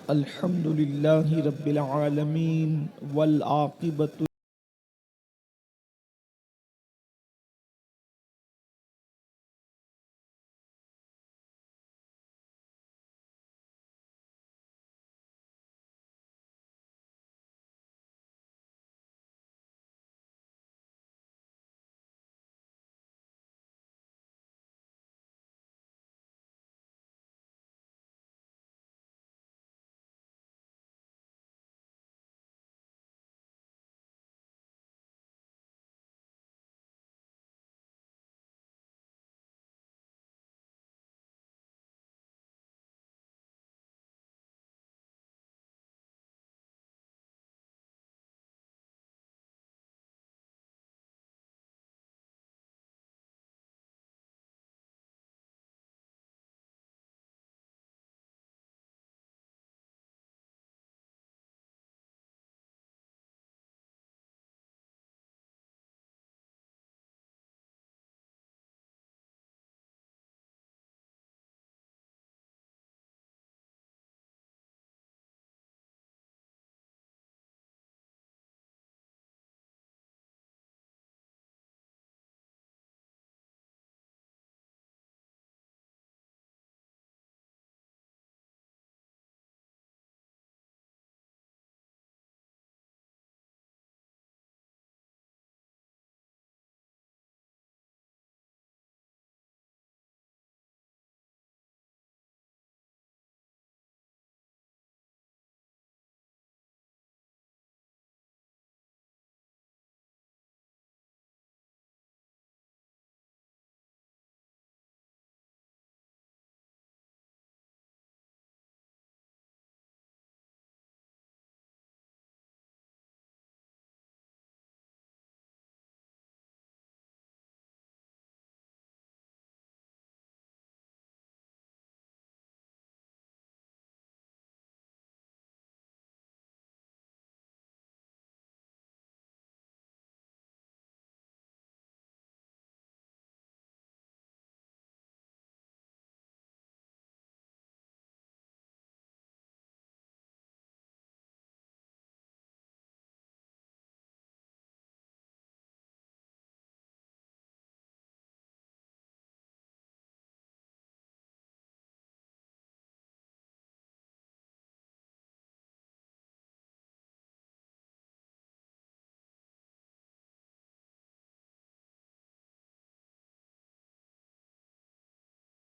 अल्हम्दुलिल्लाहि रब्बिल आलमीन वल आक़िबतु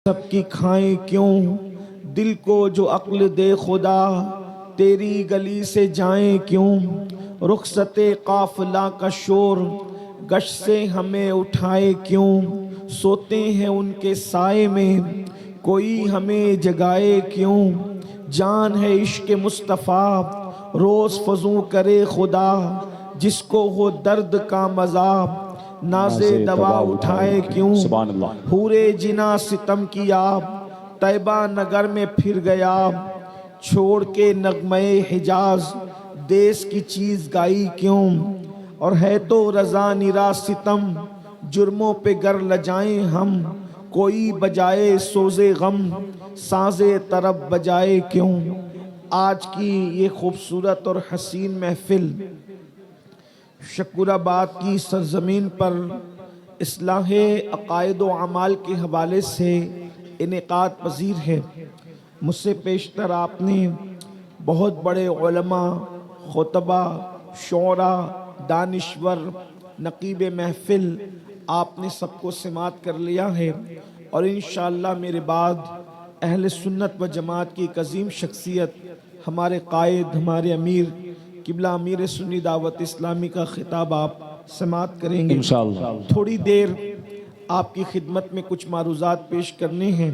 सबकी खाएं क्यों, दिल को जो अक्ल दे खुदा, तेरी गली से जाएं क्यों, रुखसते काफिला का शोर गश से हमें उठाए क्यों, सोते हैं उनके साए में कोई हमें जगाए क्यों, जान है इश्क मुस्तफ़ा रोज़ फजू करे खुदा, जिसको हो दर्द का मज़ा नाज़े दवा उठाए क्यों, हूरे जिना सितम किया तैबा नगर में फिर गया, छोड़ के नगमे हिजाज देश की चीज़ गाई क्यों, और है तो रज़ा निरा सितम जुर्मों पे गर लजाएं हम, कोई बजाए सोज़े गम साज़े तरब बजाए क्यों। आज की ये खूबसूरत और हसीन महफिल शकुराबाद की सरजमीन पर इस्लाहे अकायद व अमाल के हवाले से इनेकाद पजीर है। मुझसे पेशतर आपने बहुत बड़े उलमा, खुतबा, शोरा, दानिश्वर, नकीब महफिल आपने सबको समात कर लिया है, और इंशाअल्लाह मेरे बाद अहले सुन्नत व जमात की एक अजीम शख्सियत हमारे कायद, हमारे अमीर किबला अमीर सुन्नी दावत इस्लामी का खिताब आप समात करेंगे इंशाअल्लाह। थोड़ी देर आपकी खिदमत में कुछ मारूज़ात पेश करने हैं।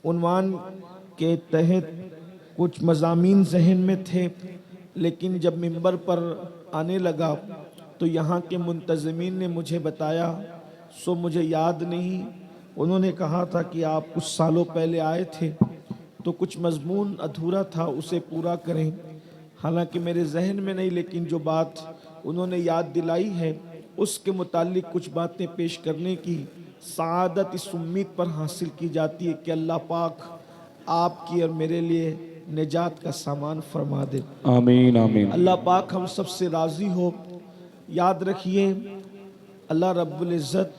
उन्वान के तहत कुछ मज़ामीन जहन में थे, लेकिन जब मिंबर पर आने लगा तो यहाँ के मुंतज़मीन ने मुझे बताया, सो मुझे याद नहीं। उन्होंने कहा था कि आप कुछ सालों पहले आए थे तो कुछ मज़मून अधूरा था, उसे पूरा करें। हालांकि मेरे जहन में नहीं, लेकिन जो बात उन्होंने याद दिलाई है उसके मुतालिक कुछ बातें पेश करने की सआदत इस उम्मीद पर हासिल की जाती है कि अल्लाह पाक आपकी और मेरे लिए निजात का सामान फरमा दे। आमीन आमीन। अल्लाह पाक हम सबसे राज़ी हो। याद रखिए अल्लाह रब्बुल इज़्ज़त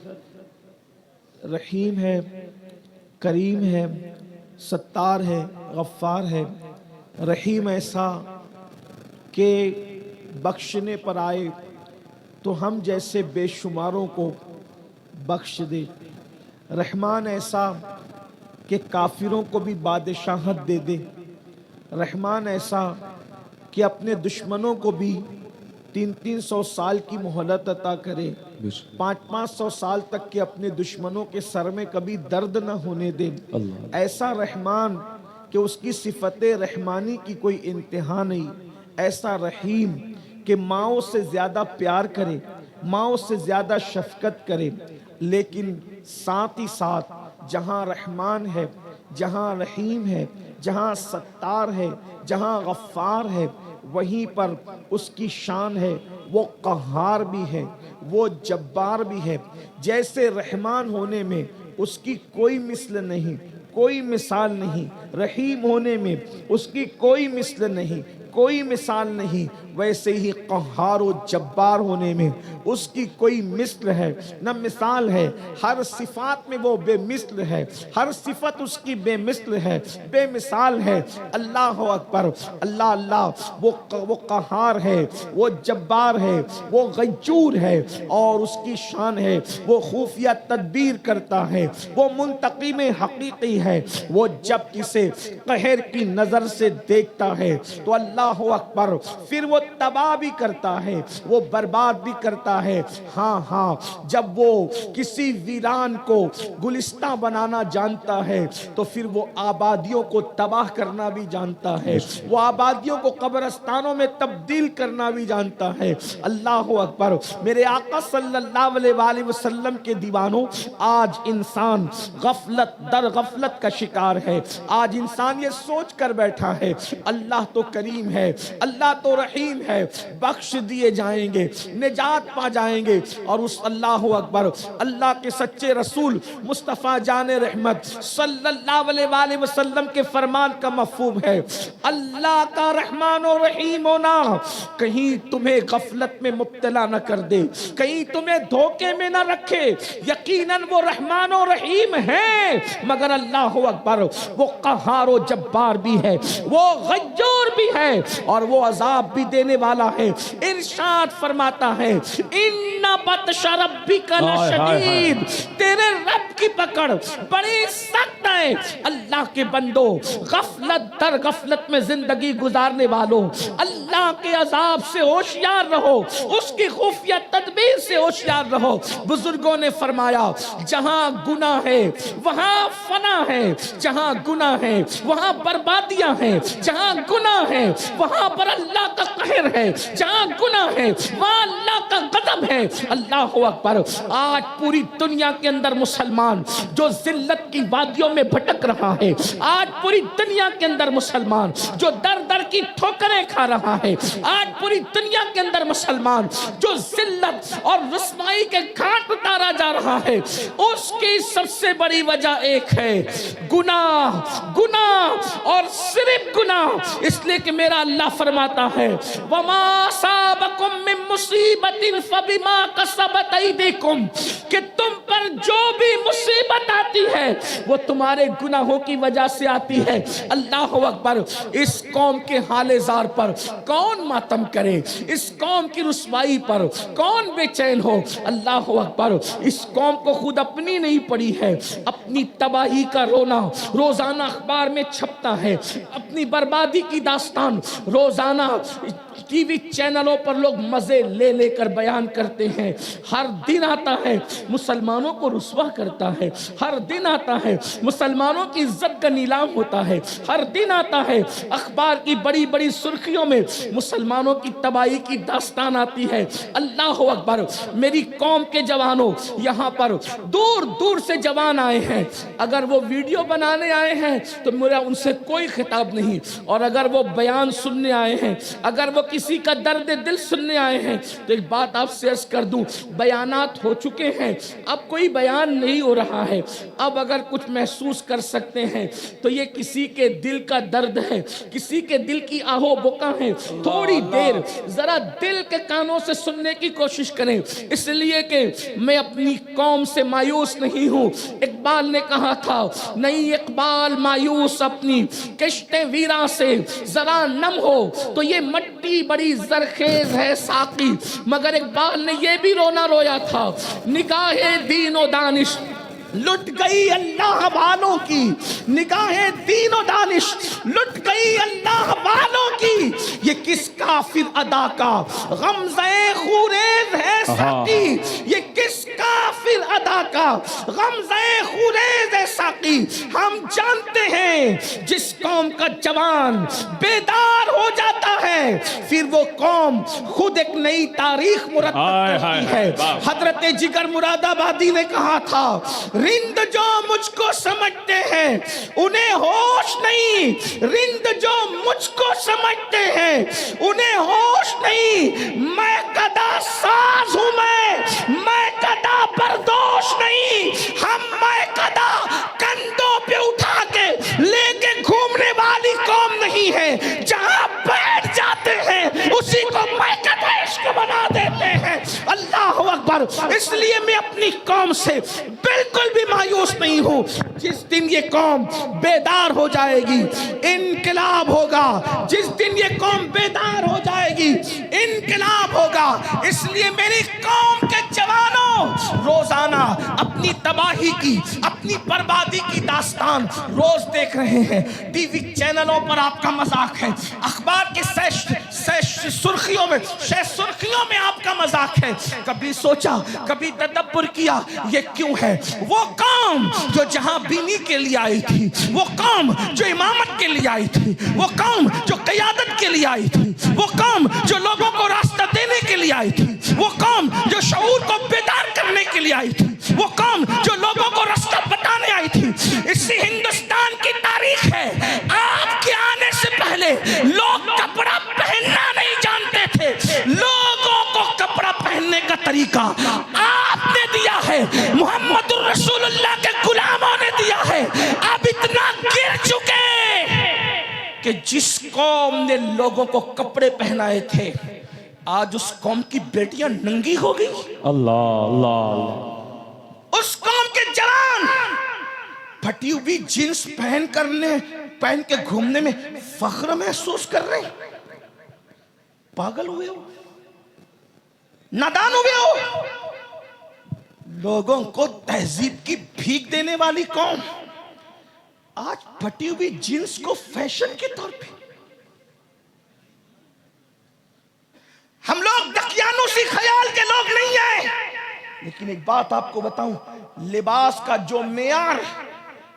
रहीम है, करीम है, सत्तार है, गफ्फार है। रहीम ऐसा कि बख्शने पर आए तो हम जैसे बेशुमारों को बख्श दे। रहमान ऐसा कि काफिरों को भी बादशाहत दे दे। रहमान ऐसा कि अपने दुश्मनों को भी 300-300 साल की मोहलत अता करे, 500-500 साल तक के अपने दुश्मनों के सर में कभी दर्द न होने दे। ऐसा रहमान कि उसकी सिफते रहमानी की कोई इंतहा नहीं। ऐसा रहीम कि माओ से ज्यादा प्यार करे, माओ से ज्यादा शफकत करे। लेकिन साथ ही साथ जहाँ रहमान है, जहाँ रहीम है, जहाँ सत्तार है, जहाँ गफ्फार है, वहीं पर उसकी शान है, वो कहार भी है, वो जब्बार भी है। जैसे रहमान होने में उसकी कोई मिस्ल नहीं, कोई मिसाल नहीं, रहीम होने में उसकी कोई मिस्ल नहीं, कोई मिसाल नहीं, वैसे ही कहार व जब्बार होने में उसकी कोई मिस्ल है न मिसाल है। हर सिफात में वो बेमिस्ल है, हर सिफत उसकी बेमिस्ल है, बेमिसाल है। अल्लाह अकबर, अल्लाह अल्लाह। वो कहार है, वो जब्बार है, वो गय्यूर है और उसकी शान है वो खुफिया तदबीर करता है, वो मुंतकीम हकीकी है। वो जब किसे कहर की नजर से देखता है तो अल्लाह अकबर, फिर वो तबाह भी करता है, वो बर्बाद भी करता है। हाँ हाँ, जब वो किसी वीरान को गुलिस्तां बनाना जानता है तो फिर वो आबादियों को तबाह करना भी जानता है, वो आबादियों को कब्रिस्तानों में तब्दील करना भी जानता है। अल्लाह अकबर। मेरे आका सल्लल्लाहु अलैहि वसल्लम के दीवानों, आज इंसान गफलत दर गफलत का शिकार है। आज इंसान ये सोच कर बैठा है अल्लाह तो करीम है, अल्लाह तो रहीम है, बख्श दिए जाएंगे, निजात पा जाएंगे। और उस अल्लाह अकबर, अल्लाह के सच्चे रसूल मुस्तफ़ा जान रहमत सल्लल्लाहु अलैहि वसल्लम के फरमान का मफहूम है अल्लाह का रहमान और रहीम होना कहीं तुम्हें गफलत में मुब्तला न कर दे, कहीं तुम्हें धोखे में न रखे। यकीनन वो रहमान और रहीम है, मगर अल्लाह अकबर वो कहार और जब्बार भी है, वो गय्यूर भी है और वो अजाब भी देने वाला है। इरशाद फरमाता है इन्ना बत्शा रब्बिका लशदीद, तेरे रब की पकड़ बड़ी सख्त है। अल्लाह के बंदो, गफलत दर गफलत में जिंदगी गुजारने वालों, अल्लाह के अजाब से होशियार रहो, उसकी खुफिया तदबीर से होशियार रहो। बुजुर्गों ने फरमाया जहां गुनाह है वहां फना है, जहां गुनाह है वहां बर्बादियां हैं, जहां गुनाह है वहां पर अल्लाह का कहर है, जहां गुनाह है वहां अल्लाह का गज़ब है। अल्लाह अकबर। आज पूरी दुनिया के अंदर मुसलमान जो जिल्लत की वादियों में भटक रहा है, आज पूरी दुनिया के अंदर मुसलमान जो दर दर की ठोकरें खा रहा है, आज पूरी दुनिया के अंदर मुसलमान जो जिल्लत और रुस्वाई के घाट उतारा जा रहा है, उसकी सबसे बड़ी वजह एक है गुनाह, गुनाह और सिर्फ गुनाह। इसलिए कि मेरा अल्लाह फरमाता है वमा साबकुम मिन मुसीबतिन फबिमा कसबत ऐदीकुम, कि तुम पर जो भी मुसीबत आती है वो तुम्हारे गुनाहों की वजह से आती है। अल्लाह अकबर। इस कौम के हालेजार पर कौन मातम करे, इस कौम की रुसवाई पर कौन बेचैन हो। अल्लाह अकबर। इस कौम को खुद अपनी नहीं पड़ी है, अपनी तबाही का रोना रोजाना अखबार में छपता है, अपनी बर्बादी की दास्तान रोजाना टीवी चैनलों पर लोग मजे ले लेकर बयान करते हैं। हर दिन आता है मुसलमानों को रुस्वा करता है, हर दिन आता है मुसलमानों की इज्जत का नीलाम होता है, हर दिन आता है अखबार की बड़ी बड़ी सुर्खियों में मुसलमानों की तबाही की दास्तान आती है। अल्लाह अकबर। मेरी कौम के जवानों, यहाँ पर दूर दूर से जवान आए हैं, अगर वो वीडियो बनाने आए हैं तो मेरा उनसे कोई खिताब नहीं, और अगर वो बयान सुनने आए हैं, अगर वो वो किसी का दर्द दिल सुनने आए हैं तो एक बात आपसे अर्ज कर दूं, बयानात हो चुके हैं, अब कोई बयान नहीं हो रहा है। अब अगर कुछ महसूस कर सकते हैं तो ये किसी के दिल का दर्द है, किसी के दिल की आहो बुका है। थोड़ी देर जरा दिल के कानों से सुनने की कोशिश करें, इसलिए कि मैं अपनी कौम से मायूस नहीं हूं। इकबाल ने कहा था, नहीं इकबाल मायूस अपनी किश्ते वीरा से, जरा नम हो तो ये मट्टी बड़ी जरखेज है साकी। मगर इकबाल ने ये भी रोना रोया था, निगाहे दीनो दानिश लुट गई अल्लाह वालों की, निगाहें दीनो दानिश लुट गई अल्लाह वालों की। ये किस काफिर अदा का गमज़े खुरेज है साकी, ये किस काफिर अदा का गमज़े खुरेज है साकी। हम जानते हैं जिस कौम का जवान बेदार हो जाता है फिर वो कौम खुद एक नई तारीख मुरत्तब करती है। हजरत जिगर मुरादाबादी ने कहा था, रिंद जो मुझको समझते हैं उन्हें होश नहीं, रिंद जो मुझको समझते हैं उन्हें होश नहीं। मैं कदा साज हूं, मैं कदा बर्दोश नहीं। हम मैं कदा कंधों पे उठा के लेके घूमने वाली कौम नहीं है। जहां बैठ जाते हैं उसी को मैं कदा इश्क बना देते हैं। अल्लाह अकबर। इसलिए मैं अपनी कौम से बिल्कुल भी मायूस नहीं हूं। जिस दिन ये कौम बेदार हो जाएगी इनकलाब होगा, जिस दिन ये कौम बेदार हो जाएगी इनकलाब होगा। इसलिए मेरी कौम के जवानों रोजाना अपनी तबाही की, अपनी बर्बादी की दास्तान रोज देख रहे हैं। टीवी चैनलों पर आपका मजाक है, अखबार के सुर्खियों में आपका मजाक है। कभी सोचा, कभी तदब्बर किया ये क्यों है? वो कौम जो जहां बीनी के लिए आई थी, वो कौम जो इमामत के लिए आई थी, वो कौम जो क़यादत के लिए आई थी, वो कौम जो लोगों को रास्ता देने के लिए आई थी, वो कौम जो शऊर को बेदार करने के लिए आई थी, वो कौम जो लोगों को रास्ता बताने आई थी। इसी हिंदुस्तान की तारीख है। आपके आने से पहले लोग कपड़ा पहनना नहीं जानते थे। लोगों को कपड़ा पहनने का तरीका आपने दिया है, मुहम्मदुर रसूलुल्लाह के गुलामों ने दिया है। अब इतना गिर चुके कि जिस कौम ने लोगों को कपड़े पहनाए थे आज उस कौम की बेटियां नंगी हो गई। अल्लाह अल्लाह। उस कौम के जवान फटी हुई जींस पहन के घूमने में फख्र महसूस कर रहे। पागल हुए हो, नादान हुए हो। लोगों को तहजीब की भीख देने वाली कौम आज फटी हुई जींस को फैशन के तौर पे। हम लोग दकियानुसी ख्याल के लोग नहीं हैं। लेकिन एक बात आपको बताऊं, लिबास का जो मेयार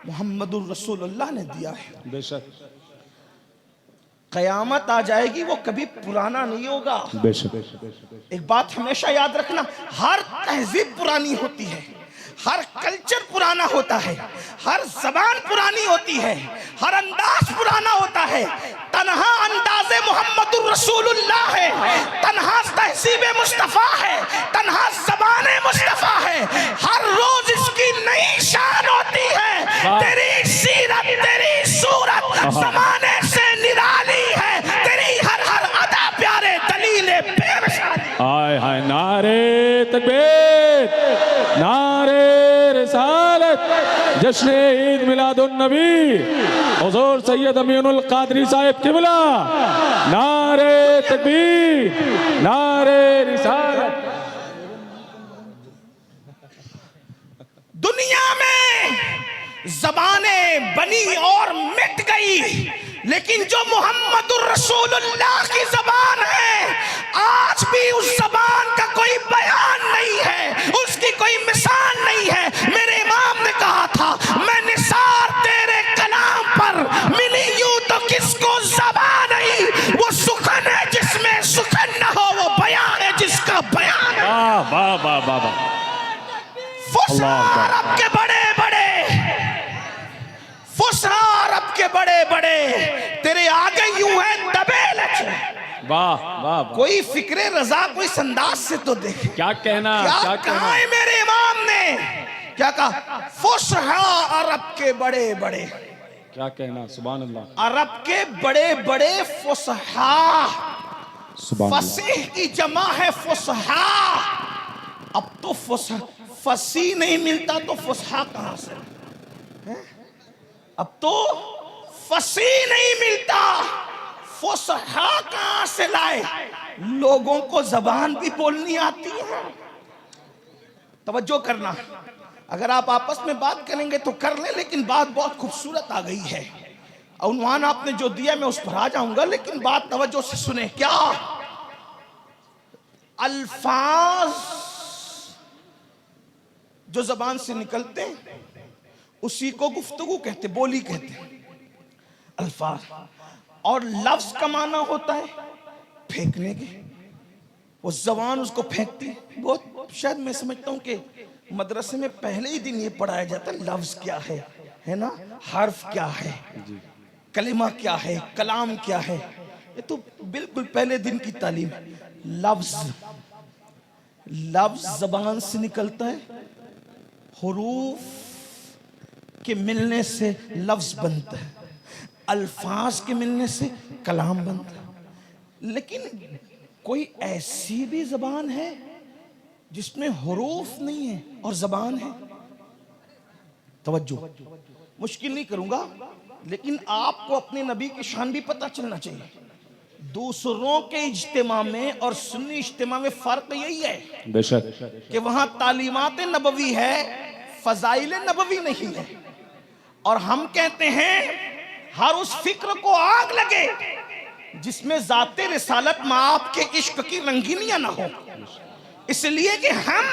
मोहम्मदुर रसूलुल्लाह ने दिया है, बेशक कयामत आ जाएगी वो कभी पुराना नहीं होगा। बेशक। एक बात हमेशा याद रखना, हर तहजीब पुरानी होती है, हर कल्चर पुराना होता है, हर जबान पुरानी होती है, हर अंदाज पुराना होता है। तन्हा अंदाज़े मोहम्मदुर रसूलुल्लाह है, तन्हा तहजीब मुस्तफ़ा है, तन्हा ज़बाने मुस्तफ़ा है। हर रोज इसकी नई शान होती है। तेरी सीरत, तेरी सूरत ज़माने से निराली है। तेरी हर हर अदा प्यारे दलीले बेमिसाली। हाय हाय, नारे तकबीर, नारे रिसालत, जश्न ईद मिलादुन नबी, हुजूर सैयद अमीनुल कादरी साहिब किबला। नारे तकबीर, नारे रिसालत। दुनिया में ज़बानें बनी और मिट गई, लेकिन जो मोहम्मदुर रसूलुल्लाह की ज़बान है आज भी उस ज़बान का कोई बयान नहीं है, उसकी कोई मिसाल नहीं है। मेरे इमाम ने कहा था, मैं निसार तेरे कलाम पर मिली यूं तो किसको ज़बान नहीं। वो सुखन है जिसमें सुखन न हो, वो बयान है जिसका बयान है। वाह वाह वाह वाह वाह। फुसार आपके बड़े बड़े, फुसार आपके बड़े बड़े, तेरे आगे यूं है दबे लच। वाह वाह वाह। कोई फिक्रे रजा को इस अंदाज से तो देखे। क्या कहना, क्या कहा है मेरे इमाम ने, क्या कहा? फुसहा अरब के बड़े बड़े, क्या कहना, सुभान अल्लाह। अरब के बड़े बड़े फुसहा, फसीह की जमा है फुसहा। अब तो फसीह नहीं मिलता तो फुसहा कहां से है? अब तो फसीह नहीं मिलता, फुसहा कहां से लाए? लोगों को जबान भी बोलनी आती है। तवज्जो करना, अगर आप आपस में बात करेंगे तो कर ले, लेकिन बात बहुत खूबसूरत आ गई है। उन्वान आपने जो दिया मैं उस पर आ जाऊंगा, लेकिन बात तवज्जो से सुने। क्या अल्फाज जो जबान से निकलते हैं उसी को गुफ्तगू कहते, बोली कहते, अल्फाज। और लफ्ज का माना होता है फेंकने के, वो जबान उसको फेंकती है। बहुत शायद मैं समझता हूं कि मदरसे में पहले ही दिन ये पढ़ाया जाता है लफ्ज क्या है ना, हर्फ क्या है, कलिमा क्या है, कलाम क्या है। ये तो बिल्कुल पहले दिन की तालीम। लफ्ज, लफ्ज जबान से निकलता है, हुरूफ के मिलने से लफ्ज बनता है, अल्फाज के मिलने से कलाम बनता है। लेकिन कोई ऐसी भी जबान है जिसमें हुरूफ नहीं है और जबान है? तवज्जो, मुश्किल नहीं करूंगा, लेकिन आपको अपने नबी की शान भी पता चलना चाहिए। दूसरों के इज्तिमा में और सुन्नी इज्तिमा में फर्क यही है बेशक कि वहां तालीमात नबवी है, फजाइल नबवी नहीं है। और हम कहते हैं हर उस फिक्र को आग लगे जिसमें जाते रिसालत में आपके इश्क की रंगीनियां ना हो, इसलिए कि हम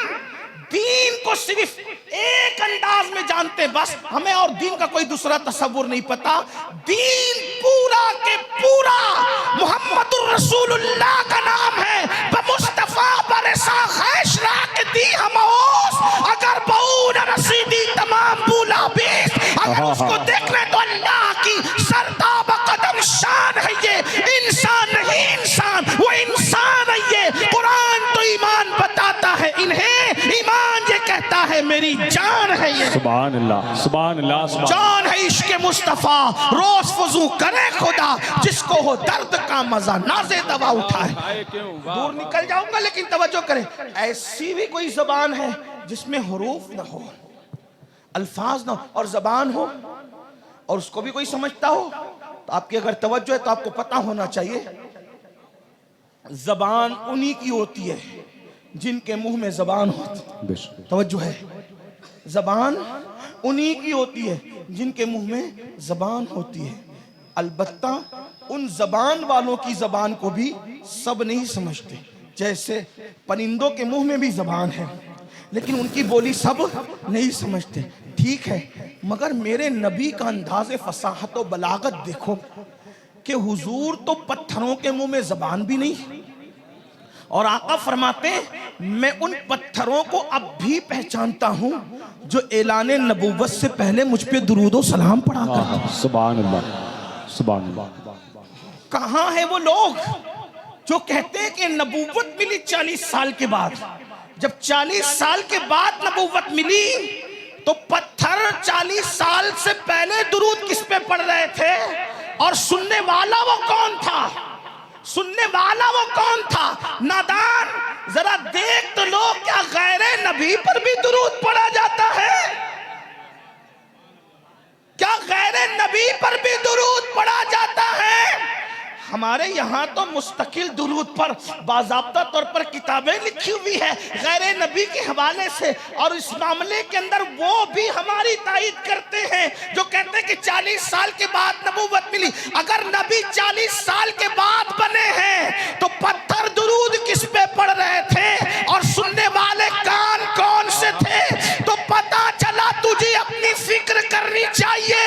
दीन को सिर्फ एक अंदाज में जानते, बस हमें और दीन का कोई दूसरा तस्वुर नहीं पता। दीन पूरा के पूरा मुहम्मदुर रसूलुल्लाह का नाम है। मुस्तफा बरसा खैश राक दी हमोस, अगर बऊन रसीदी तमाम बुला बीस, अगर उसको देख ले तो अल्लाह की सरताब कदम शान है। ये इंसान नहीं इंसान, वो इंसान है। ये कुरान तो ईमान बताता है इन्हें, ईमान ये कहता है मेरी जान है। ये सुभान अल्लाह, सुभान अल्लाह, सुभान। जान है इश्क मुस्तफा, रोज फजू करे खुदा, जिसको हो दर्द का मजा नाज़े दवा उठाए। दूर निकल जाऊंगा, लेकिन तवज्जो करें, ऐसी भी कोई जबान है जिसमें हुरूफ ना हो, अल्फाज ना हो और जबान हो और उसको भी कोई समझता हो? तो आपकी अगर तवज्जो है तो आपको पता होना चाहिए जबान उन्हीं की होती है जिनके मुंह में जबान होती है। तवज्जो है, जबान उन्हीं की होती है जिनके मुंह में जबान होती है। अलबत्ता उन जबान वालों की जबान को भी सब नहीं समझते। जैसे परिंदों के मुंह में भी जबान है, लेकिन उनकी बोली सब नहीं समझते। ठीक है, मगर मेरे नबी का अंदाज़े फसाहत और बलागत देखो कि हुजूर तो पत्थरों के मुंह में जबान भी नहीं, और आका फरमाते मैं उन पत्थरों को अब भी पहचानता हूं जो ऐलान नबूवत से पहले मुझ पे दुरूद सलाम पढ़ा करते। सुभान अल्लाह, सुभान अल्लाह। कहां है वो लोग जो कहते हैं कि नबूवत मिली 40 साल के बाद? जब 40 साल के बाद नबूवत मिली तो पत्थर 40 साल से पहले दुरूद किस पे पढ़ रहे थे? और सुनने वाला वो कौन था? सुनने वाला वो कौन था? नादान, जरा देख तो लो, क्या गैर नबी पर भी दुरूद पढ़ा जाता है? क्या गैर नबी पर भी दुरूद पढ़ा जाता है? हमारे यहाँ तो मुस्तकिल दुरूद पर बाज़ाब्ता तौर पर किताबें लिखी हुई है गैर नबी के हवाले से, और इस मामले के अंदर वो भी हमारी तायीद करते हैं जो कहते हैं कि 40 साल के बाद नबूवत मिली। अगर नबी 40 साल के बाद बने हैं तो पत्थर दुरूद किस पे पढ़ रहे थे और सुनने वाले कान कौन से थे? तो पता चला तुझे अपनी फिक्र करनी चाहिए।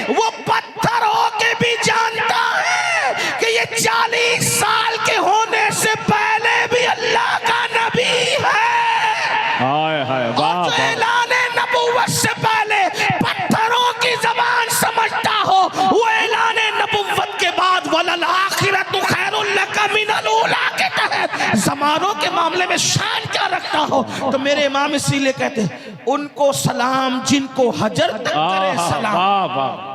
वो पत्थर होके भी जानता है कि ये 40 साल के होने से पहले भी अल्लाह का नबी है। हाय हाय, वाह और जो ऐलाने नबूवत से पहले पत्थरों की जबान समझता हो, वो ऐलाने नबूवत के बाद वलल आखिरतु खैरुल लका मिनल जमानों के मामले में शान क्या रखता हो। तो मेरे इमाम इसीलिए कहते उनको सलाम जिनको हजर तक करे सलाम। वाह वाह,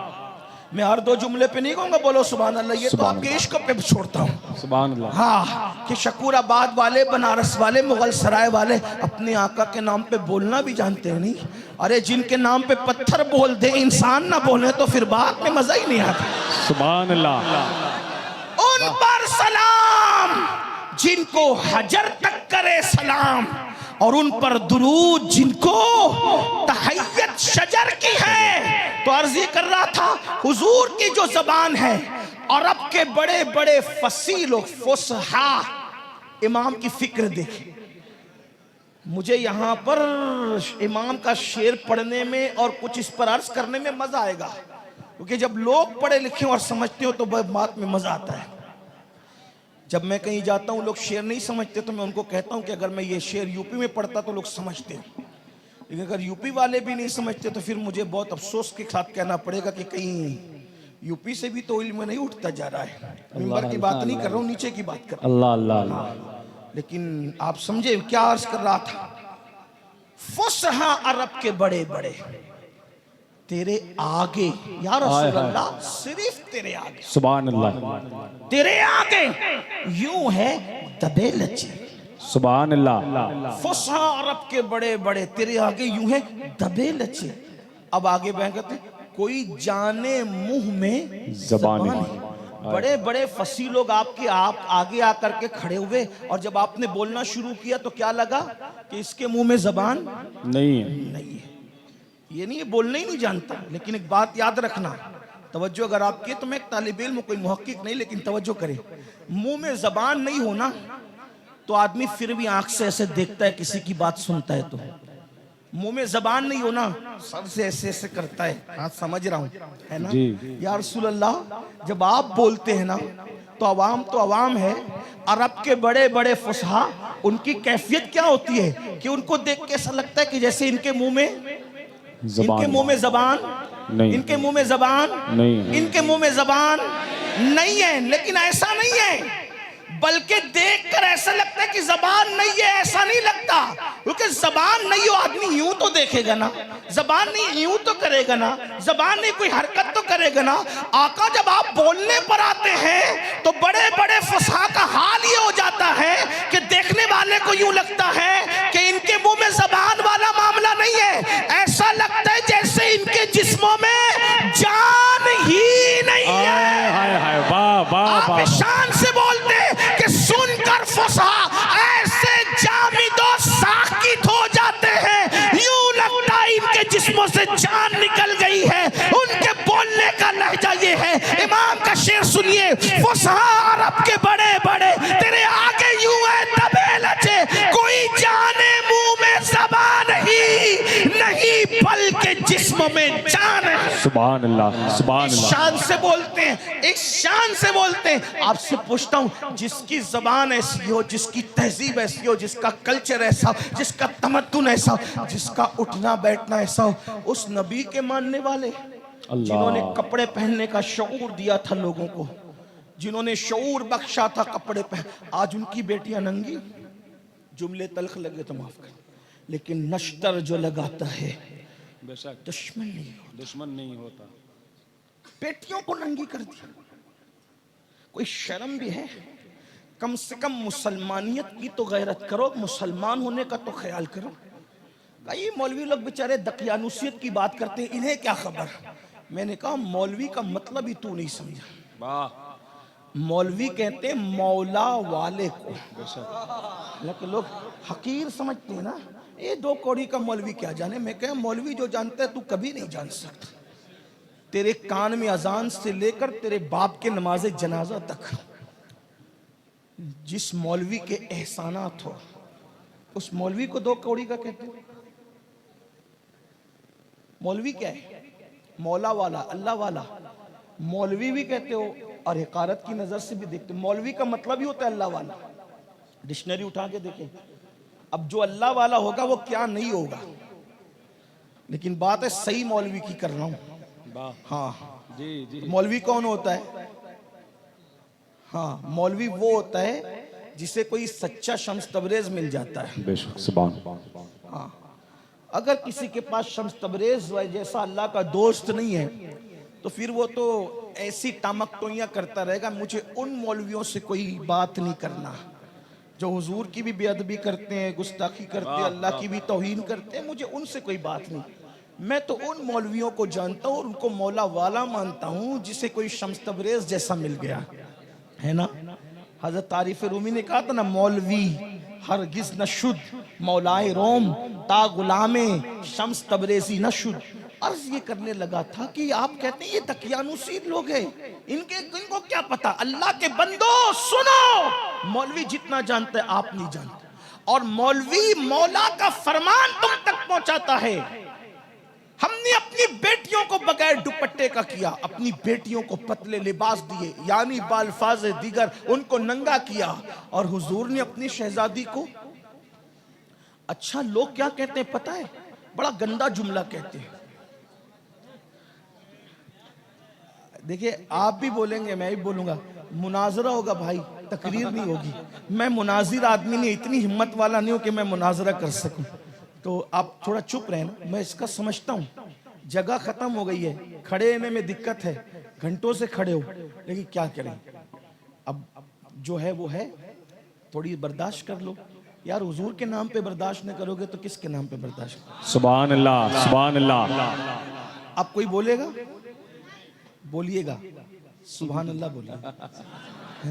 मैं हर दो जुमले पे नहीं कहूंगा बोलो सुभान अल्लाह, ये तो सुभान आपके इश्क पे छोड़ता हूँ। सुभान अल्लाह। हाँ कि शकूराबाद वाले, बनारस वाले, मुगल सराय वाले अपने आका के नाम पे बोलना भी जानते हैं नहीं। अरे जिनके नाम पे पत्थर बोल दे इंसान ना बोले तो फिर बात में मजा ही नहीं आता। सुभान अल्लाह। उन पर सलाम जिनको हजर तक करे सलाम, और उन पर दुरूद जिनको तहय्यत शजर की है। तो अर्ज ये कर रहा था हुजूर की जो जबान है, अरब के बड़े बड़े फसीह लोग फुसहा इमाम की फिक्र देखिए। मुझे यहाँ पर इमाम का शेर पढ़ने में और कुछ इस पर अर्ज करने में मजा आएगा, क्योंकि जब लोग पढ़े लिखे और समझते हो तो बात में मजा आता है। जब मैं कहीं जाता हूँ लोग शेर नहीं समझते तो मैं उनको कहता हूँ कि अगर मैं ये शेर यूपी में पढ़ता तो लोग समझते हैं, लेकिन अगर यूपी वाले भी नहीं समझते तो फिर मुझे बहुत अफसोस के साथ कहना पड़ेगा कि कहीं यूपी से भी तो इल्म नहीं उठता जा रहा है। मिंबर की बात नहीं कर रहा हूँ, नीचे की बात कर रहा हूँ। अल्लाह अल्लाह। लेकिन आप समझे क्या अर्ज कर रहा था। फुसहा अरब के बड़े बड़े तेरे आगे या रसूल अल्लाह, सिर्फ तेरे आगे, सुभान अल्लाह। तेरे आगे यूं है दबे लचे। सुभान अल्लाह। फुसहा अरब के बड़े बड़े तेरे आगे यूं है दबे लचे। अब आगे कहते कोई जाने मुंह में ज़बान है। बड़े बड़े फसी लोग आपके आप आगे आकर के खड़े हुए, और जब आपने बोलना शुरू किया तो क्या लगा कि इसके मुंह में जबान नहीं है। नहीं है। ये नहीं, ये बोलना ही नहीं जानता। लेकिन एक बात याद रखना, तवज्जो अगर आप किए तो मैं एक तालिब इल्म, कोई मुहक्किक नहीं, लेकिन तवज्जो करें। मुंह में जबान नहीं होना तो आदमी फिर भी आंख से ऐसे देखता है, किसी की बात सुनता है तो। मुंह में जबान नहीं होना सर से ऐसे ऐसे करता है। हाँ समझ रहा हूँ, है ना जी। या रसूल अल्लाह। जब आप बोलते हैं ना तो अवाम है। अरब के बड़े बड़े फुसहा, उनकी कैफियत क्या होती है कि उनको देख के ऐसा लगता है कि जैसे इनके मुंह में इनके मुंह में जबान नहीं, इनके मुंह में जबान नहीं, इनके मुंह में जबान नहीं है। लेकिन ऐसा नहीं है, बल्कि देखकर ऐसा लगता है कि जबान नहीं है। ऐसा नहीं लगता, क्योंकि जबान नहीं हो आदमी यूं तो देखेगा ना, जबान नहीं यूं तो करेगा ना, जबान नहीं कोई हरकत तो करेगा ना। आका जब आप बोलने पर आते हैं तो बड़े बड़े फुसहा का हाल ये हो जाता है कि देखने वाले को यूं लगता है कि इनके मुंह में जबान वाला मामला नहीं है। ऐसा लगता है जैसे इनके जिस्मों में जान ही नहीं है। हाय हाय, वाह वाह आप वाह। शान से बोलते कि सुनकर फुसहा ऐसे जामिदो साकित हो जाते हैं, यूं लगता है इनके जिस्मों से जान निकल गई है। उनके बोलने का लहजा ये है। इमाम का शेर सुनिए, फुसहा अरब के बड़े बड़े तेरे आगे यूं है दबे लचे, कोई जाने मुंह में ज़बान ही नहीं बल्कि जिस्म में जान है। सुभान अल्लाह, सुभान अल्लाह। शान से बोलते हैं, एक शान से बोलते हैं। आपसे पूछता हूं, जिसकी जबान ऐसी हो, जिसकी तहजीब ऐसी हो, जिसका कल्चर ऐसा हो, जिसका तमद्दुन ऐसा हो, जिसका उठना बैठना ऐसा हो, उस नबी के मानने वाले जिन्होंने कपड़े पहनने का शऊर दिया था लोगों को, जिन्होंने शऊर बख्शा था कपड़े पहन, आज उनकी बेटियां नंगी। जुमले तल्ख लगे तो माफ कर, लेकिन नश्तर जो लगाता है बेशक दुश्मन नहीं होता। दुश्मन नहीं होता। बेटियों को नंगी कर दिया, कोई शर्म भी है? कम से कम मुसलमानियत की तो गैरत करो, मुसलमान होने का तो ख्याल करो। ये मौलवी लोग बेचारे दकियानुसियत की बात करते हैं, इन्हें क्या खबर। मैंने कहा मौलवी का मतलब ही तू नहीं समझा। वाह। मौलवी कहते हैं मौला वाले को, लेकिन लोग हकीर समझते हैं ना, ये दो कौड़ी का मौलवी क्या जाने। मैं कह मौलवी जो जानता है तू कभी नहीं जान सकता। तेरे कान में अजान से लेकर तेरे बाप के नमाज जनाजा तक जिस मौलवी के एहसानात हो, उस मौलवी को दो कौड़ी का कहते हैं। मौलवी क्या है? मौला वाला, अल्लाह वाला। मौलवी भी कहते हो और हकारत की नजर से भी देखते हो। मौलवी का मतलब ही होता है अल्लाह वाला। डिक्शनरी उठा के देखें, अब जो अल्लाह वाला होगा वो क्या नहीं होगा, लेकिन बात है सही मौलवी की कर रहा हूं। हाँ जी जी। मौलवी कौन होता है? हाँ, मौलवी वो होता है जिसे कोई सच्चा शम्स तबरेज मिल जाता है। बेशक सुभान। हाँ, अगर किसी के पास शम्स तबरेज जैसा अल्लाह का दोस्त नहीं है तो फिर वो तो ऐसी टामकटोइयाँ करता रहेगा। मुझे उन मौलवियों से कोई बात नहीं करना जो हुजूर की भी बेअदबी करते हैं, गुस्ताखी करते हैं, अल्लाह की भी तौहीन करते हैं, मुझे उनसे कोई बात नहीं। मैं तो उन मौलवियों को जानता हूँ और उनको मौला वाला मानता हूँ जिसे कोई शम्स तबरेज जैसा मिल गया है ना। हजरत तारिफ रूमी ने कहा था ना, मौलवी हरगिज न शुद्ध मौलाए रोम ता गुलामे शम्स तबरेजी न शुद्ध। अर्ज ये करने लगा था कि आप कहते हैं ये तकियानुसीर लोग हैं, इनको क्या पता। अल्लाह के बंदो सुनो, मौलवी जितना जानते हैं आप नहीं जानते, और मौलवी मौला का फरमान तुम तक पहुंचाता है। हमने अपनी बेटियों को बगैर दुपट्टे का किया, अपनी बेटियों को पतले लिबास दिए, यानी बाल्फाज दीगर उनको नंगा किया, और हुजूर ने अपनी शहजादी को। अच्छा लोग क्या कहते हैं पता है, बड़ा गंदा जुमला कहते हैं। देखिए आप भी बोलेंगे, मैं भी बोलूंगा, मुनाजरा होगा भाई, तकरीर नहीं होगी। मैं मुनाजिर आदमी नहीं, इतनी हिम्मत वाला नहीं हूं कि मैं मुनाजरा कर सकूं, तो आप थोड़ा चुप रहे ना। मैं इसका समझता हूँ, जगह खत्म हो गई है, खड़े होने में दिक्कत है, घंटों से खड़े हो, लेकिन क्या करें, अब जो है वो है, थोड़ी बर्दाश्त कर लो यार। हुजूर के नाम पे बर्दाश्त नहीं करोगे तो किसके नाम पे बर्दाश्त करोगे। सुभान अल्लाह, सुभान अल्लाह। अब कोई बोलेगा, बोलिएगा सुभान अल्लाह बोलिए।